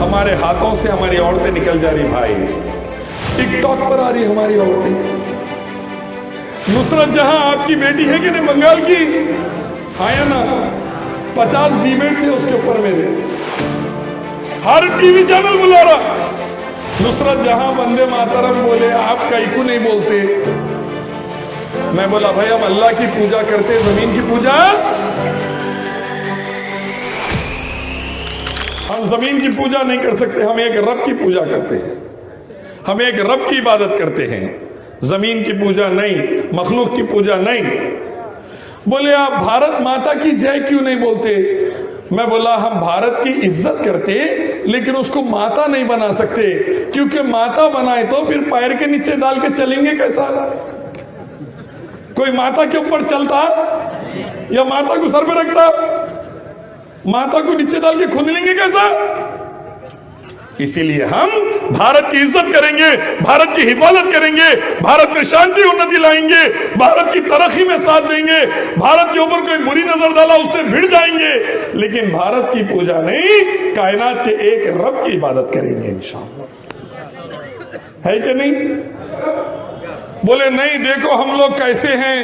हमारे हाथों से हमारी औरतें निकल जा रही भाई। टिकटॉक पर आ रही हमारी औरतें। नुसरत जहां आपकी बेटी है कि नहीं, बंगाल की, हाँ या ना, 50 डिबेट थे उसके ऊपर मेरे, हर टीवी चैनल बुला रहा। नुसरत जहां वंदे मातरम बोले, आप कईकू नहीं बोलते। मैं बोला भाई हम अल्लाह की पूजा करते, जमीन की पूजा, हम जमीन की पूजा नहीं कर सकते। हम एक रब की पूजा करते हैं, हम एक रब की इबादत करते हैं, जमीन की पूजा नहीं, मखलूक की पूजा नहीं। बोले आप भारत माता की जय क्यों नहीं बोलते? मैं बोला हम भारत की इज्जत करते लेकिन उसको माता नहीं बना सकते, क्योंकि माता बनाए तो फिर पैर के नीचे डाल के चलेंगे कैसा? कोई माता के ऊपर चलता या माता को सर पे रखता? माता को नीचे डाल के खुद लेंगे कैसा? इसीलिए हम भारत की इज्जत करेंगे, भारत की हिफाजत करेंगे, भारत में शांति उन्नति लाएंगे, भारत की तरक्की में साथ देंगे। भारत के ऊपर कोई बुरी नजर डाला उससे भिड़ जाएंगे, लेकिन भारत की पूजा नहीं, कायनात के एक रब की इबादत करेंगे इंशाअल्लाह। है कि नहीं? बोले नहीं, देखो हम लोग कैसे हैं,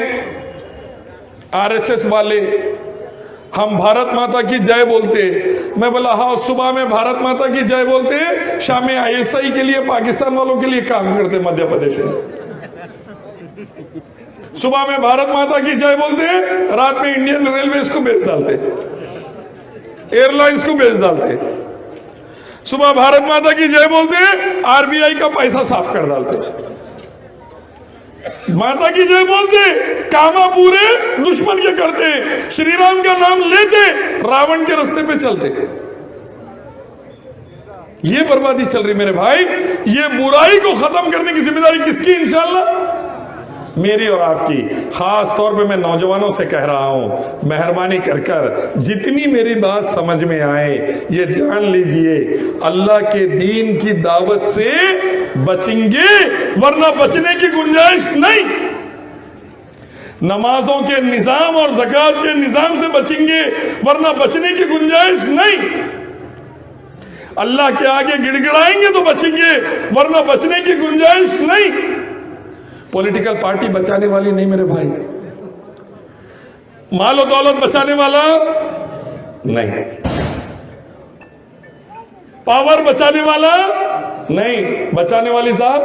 आरएसएस वाले, हम भारत माता की जय बोलते। मैं बोला हाँ, सुबह में भारत माता की जय बोलते, शाम में आईएसआई के लिए, पाकिस्तान वालों के लिए काम करते मध्य प्रदेश में। सुबह में भारत माता की जय बोलते, रात में इंडियन रेलवेज को बेच डालते, एयरलाइंस को बेच डालते। सुबह भारत माता की जय बोलते, आरबीआई का पैसा साफ कर डालते। माता की जय बोलते, कामा पूरे दुश्मन के करते, श्री राम का नाम लेते, रावण के रास्ते पे चलते। ये बर्बादी चल रही मेरे भाई। ये बुराई को खत्म करने की जिम्मेदारी किसकी? इंशाअल्लाह मेरी और आपकी। खास तौर पे मैं नौजवानों से कह रहा हूं, मेहरबानी कर जितनी मेरी बात समझ में आए ये जान लीजिए, अल्लाह के दीन की दावत से बचेंगे, वरना बचने की गुंजाइश नहीं। नमाजों के निजाम और ज़कात के निजाम से बचेंगे, वरना बचने की गुंजाइश नहीं। अल्लाह के आगे गिड़गिड़ाएंगे तो बचेंगे, वरना बचने की गुंजाइश नहीं। पॉलिटिकल पार्टी बचाने वाली नहीं मेरे भाई, माल और दौलत बचाने वाला नहीं, पावर बचाने वाला नहीं, बचाने वाली साहब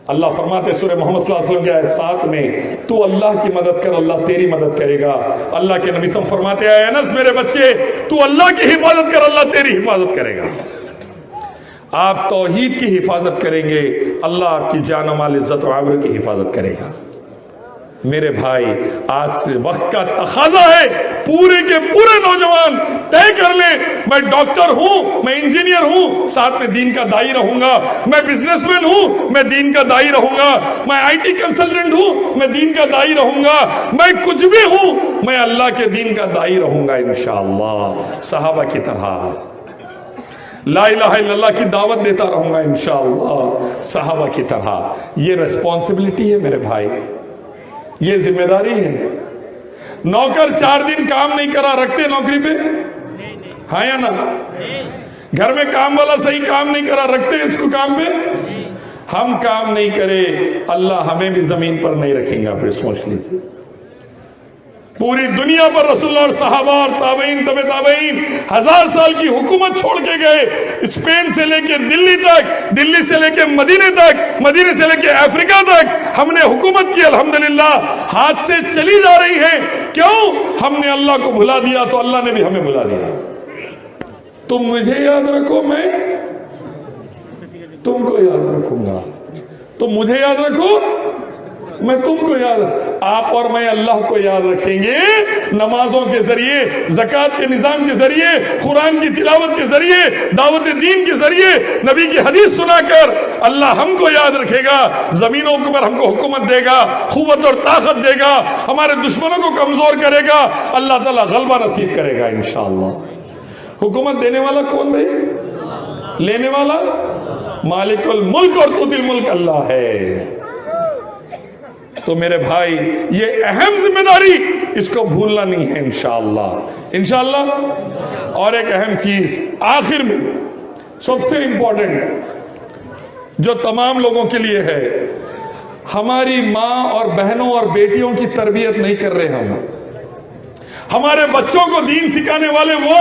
अल्लाह फरमाते सूरह मोहम्मद सल्लल्लाहु अलैहि वसल्लम के आयत 7 में, तू अल्लाह की मदद कर, अल्लाह तेरी मदद करेगा। अल्लाह के नबी सल्लल्लाहु अलैहि वसल्लम फरमाते हैं, अनस मेरे बच्चे, तू अल्लाह की हिफाजत कर, अल्लाह तेरी हिफाजत करेगा। आप तौहीद की हिफाजत करेंगे, अल्लाह आपकी जान माल इज्जत और आबरू की हिफाजत करेगा। मेरे भाई आज से वक्त का तकाजा है, पूरे के पूरे नौजवान तय कर ले, मैं डॉक्टर हूं, मैं इंजीनियर हूं, साथ में दीन का दाई रहूंगा, मैं बिजनेसमैन हूं, मैं दीन का दाई रहूंगा, मैं आईटी कंसल्टेंट हूं, मैं दीन का दाई रहूंगा, मैं कुछ भी हूं, मैं अल्लाह के दीन का दाई रहूंगा इंशाअल्लाह। सहाबा की तरह ला इलाहा इल्लल्लाह की दावत देता रहूंगा इंशाअल्लाह, सहाबा की तरह। ये रिस्पॉन्सिबिलिटी है मेरे भाई, ये जिम्मेदारी है। नौकर 4 दिन काम नहीं करा, रखते नौकरी पे? हाँ या ना? घर में काम वाला सही काम नहीं करा, रखते इसको काम पे? हम काम नहीं करे, अल्लाह हमें भी जमीन पर नहीं रखेगा। फिर सोच लीजिए, पूरी दुनिया पर रसूलुल्लाह और सहाबा और ताबईन तबे ताबईन 1000 साल की हुकूमत छोड़ के गए। स्पेन से लेके दिल्ली तक, दिल्ली से लेके मदीने तक, मदीने से लेके अफ्रीका तक हमने हुकूमत की, अल्हम्दुलिल्लाह हाथ से चली जा रही है। क्यों? हमने अल्लाह को भुला दिया तो अल्लाह ने भी हमें भुला दिया। तुम मुझे याद रखो, मैं तुमको याद रखूंगा, तुम मुझे याद रखो, मैं तुमको याद, आप और मैं अल्लाह को याद रखेंगे नमाजों के जरिए, ज़कात के निजाम के जरिए, कुरान की तिलावत के जरिए, दावत दीन के जरिए, नबी की हदीस सुनाकर अल्लाह हमको याद रखेगा। जमीनों के ऊपर हमको हुकूमत देगा, कुव्वत और ताकत देगा, हमारे दुश्मनों को कमजोर करेगा, अल्लाह ताला गलबा नसीब करेगा इंशाअल्लाह। हुकूमत देने वाला कौन भाई? लेने वाला मालिकुल मुल्क और तुतिल मुल्क अल्लाह है। तो मेरे भाई ये अहम जिम्मेदारी इसको भूलना नहीं है इंशाअल्लाह, इंशाअल्लाह। और एक अहम चीज आखिर में, सबसे इंपॉर्टेंट जो तमाम लोगों के लिए है, हमारी माँ और बहनों और बेटियों की तरबियत नहीं कर रहे हम। हमारे बच्चों को दीन सिखाने वाले वो,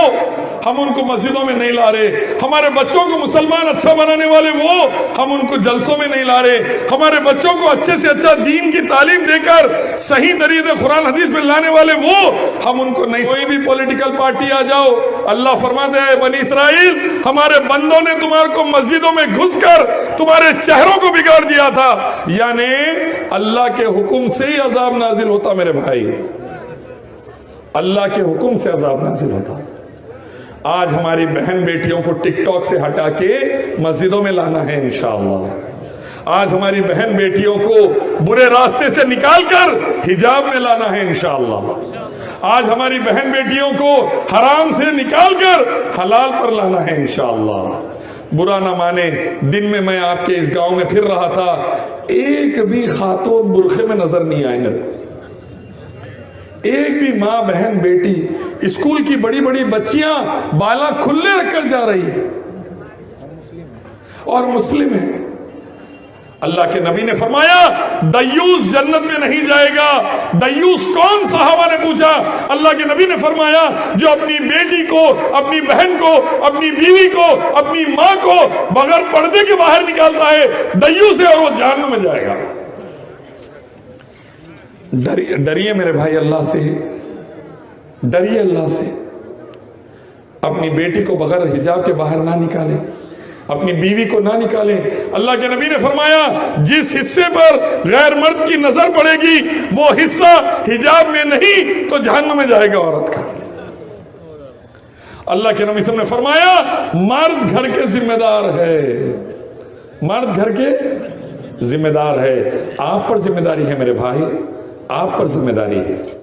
हम उनको मस्जिदों में नहीं ला रहे। हमारे बच्चों को मुसलमान अच्छा बनाने वाले वो, हम उनको जलसों में नहीं ला रहे। हमारे बच्चों को अच्छे से अच्छा दीन की तालीम देकर सही तरीके कुरान हदीस में लाने वाले वो, हम उनको नहीं। कोई भी पॉलिटिकल पार्टी आ जाओ, अल्लाह फरमाते हैं बनी इस्राइल, हमारे बंदों ने तुम्हारे को मस्जिदों में घुसकर तुम्हारे चेहरों को बिगाड़ दिया था। यानी अल्लाह के हुक्म से ही अजाब नाजिल होता मेरे भाई, अल्लाह के हुक्म से अजाब नाजिल होता। आज हमारी बहन बेटियों को टिकटॉक से हटा के मस्जिदों में लाना है इंशाअल्लाह। आज हमारी बहन बेटियों को बुरे रास्ते से निकालकर हिजाब में लाना है इंशाअल्लाह। आज हमारी बहन बेटियों को हराम से निकालकर हलाल पर लाना है इंशाअल्लाह। बुरा ना माने, दिन में मैं आपके इस गांव में फिर रहा था, एक भी खातून बुरखे में नजर नहीं आई मेरे। एक भी माँ बहन बेटी, स्कूल की बड़ी बड़ी बच्चियां बाला खुले रखकर जा रही है और मुस्लिम है। अल्लाह के नबी ने फरमाया दयूस जन्नत में नहीं जाएगा। दयूस कौन? सहाबा ने पूछा। अल्लाह के नबी ने फरमाया जो अपनी बेटी को, अपनी बहन को, अपनी बीवी को, अपनी माँ को बगैर पर्दे के बाहर निकालता है, दयूस है और वो जहन्नम में जाएगा। डरिए मेरे भाई अल्लाह से, डरिए अल्लाह से। अपनी बेटी को बगैर हिजाब के बाहर ना निकालें, अपनी बीवी को ना निकालें। अल्लाह के नबी ने फरमाया जिस हिस्से पर गैर मर्द की नजर पड़ेगी वो हिस्सा हिजाब में नहीं तो जहन्नम में जाएगा औरत का। अल्लाह के नबी ने फरमाया मर्द घर के जिम्मेदार है, मर्द घर के जिम्मेदार है। आप पर जिम्मेदारी है मेरे भाई, आप पर जिम्मेदारी है।